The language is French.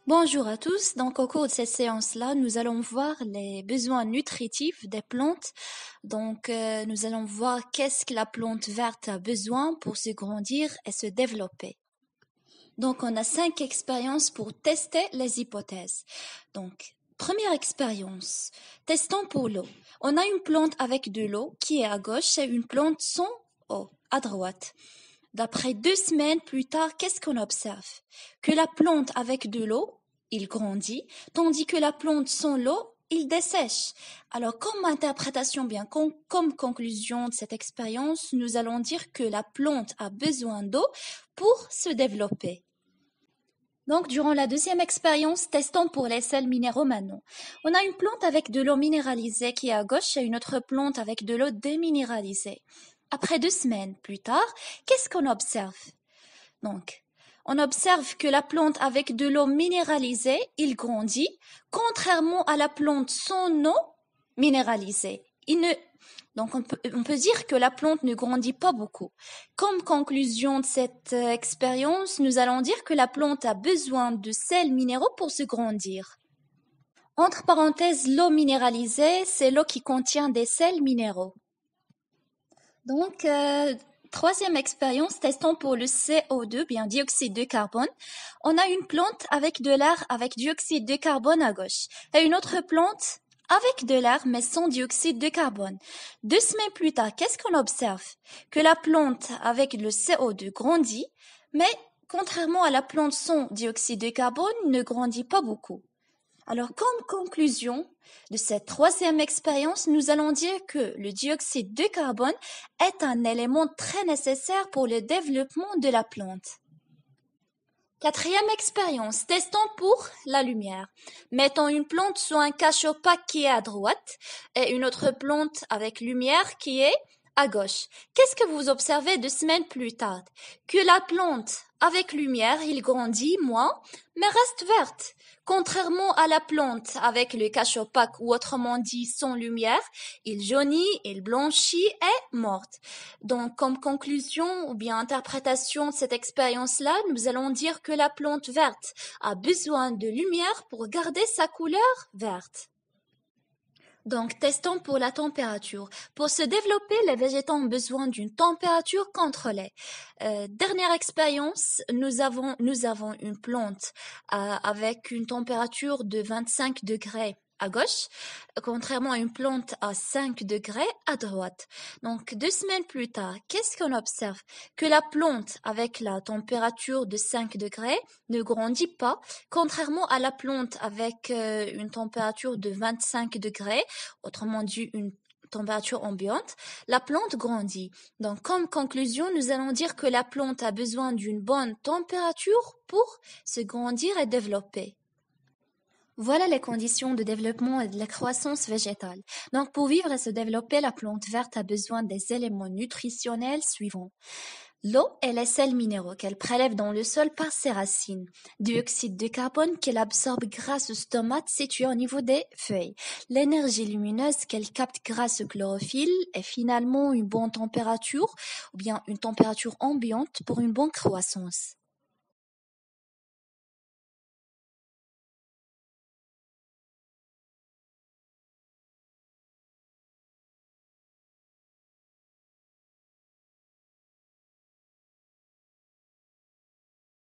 Bonjour à tous. Donc, au cours de cette séance-là, nous allons voir les besoins nutritifs des plantes. Donc, nous allons voir qu'est-ce que la plante verte a besoin pour se grandir et se développer. Donc, on a 5 expériences pour tester les hypothèses. Donc, première expérience. Testons pour l'eau. On a une plante avec de l'eau qui est à gauche et une plante sans eau à droite. D'après 2 semaines plus tard, qu'est-ce qu'on observe? Que la plante avec de l'eau, il grandit, tandis que la plante sans l'eau, il dessèche. Alors, comme interprétation, comme conclusion de cette expérience, nous allons dire que la plante a besoin d'eau pour se développer. Donc, durant la deuxième expérience, testons pour les sels minéraux maintenant. On a une plante avec de l'eau minéralisée qui est à gauche et une autre plante avec de l'eau déminéralisée. Après 2 semaines plus tard, qu'est-ce qu'on observe? Donc, on observe que la plante avec de l'eau minéralisée, il grandit, contrairement à la plante sans eau minéralisée. Donc, on peut dire que la plante ne grandit pas beaucoup. Comme conclusion de cette expérience, nous allons dire que la plante a besoin de sels minéraux pour se grandir. Entre parenthèses, l'eau minéralisée, c'est l'eau qui contient des sels minéraux. Donc, troisième expérience, testons pour le CO2, bien dioxyde de carbone. On a une plante avec de l'air avec dioxyde de carbone à gauche et une autre plante avec de l'air mais sans dioxyde de carbone. 2 semaines plus tard, qu'est-ce qu'on observe? Que la plante avec le CO2 grandit, mais contrairement à la plante sans dioxyde de carbone, ne grandit pas beaucoup. Alors, comme conclusion de cette troisième expérience, nous allons dire que le dioxyde de carbone est un élément très nécessaire pour le développement de la plante. Quatrième expérience, testons pour la lumière. Mettons une plante sous un cache opaque qui est à droite et une autre plante avec lumière qui est à gauche. Qu'est-ce que vous observez 2 semaines plus tard? Que la plante avec lumière, il grandit moins, mais reste verte. Contrairement à la plante avec le cache opaque ou autrement dit sans lumière, il jaunit, il blanchit et morte. Donc, comme conclusion ou bien interprétation de cette expérience-là, nous allons dire que la plante verte a besoin de lumière pour garder sa couleur verte. Donc, testons pour la température. Pour se développer, les végétaux ont besoin d'une température contrôlée. Dernière expérience, nous avons une plante avec une température de 25 degrés à gauche, contrairement à une plante à 5 degrés à droite. Donc, 2 semaines plus tard, qu'est-ce qu'on observe? Que la plante avec la température de 5 degrés ne grandit pas, contrairement à la plante avec une température de 25 degrés, autrement dit une température ambiante, la plante grandit. Donc, comme conclusion, nous allons dire que la plante a besoin d'une bonne température pour se grandir et développer. Voilà les conditions de développement et de la croissance végétale. Donc, pour vivre et se développer, la plante verte a besoin des éléments nutritionnels suivants. L'eau et les sels minéraux qu'elle prélève dans le sol par ses racines. Dioxyde de carbone qu'elle absorbe grâce aux stomates situés au niveau des feuilles. L'énergie lumineuse qu'elle capte grâce au chlorophylle et finalement une bonne température ou bien une température ambiante pour une bonne croissance.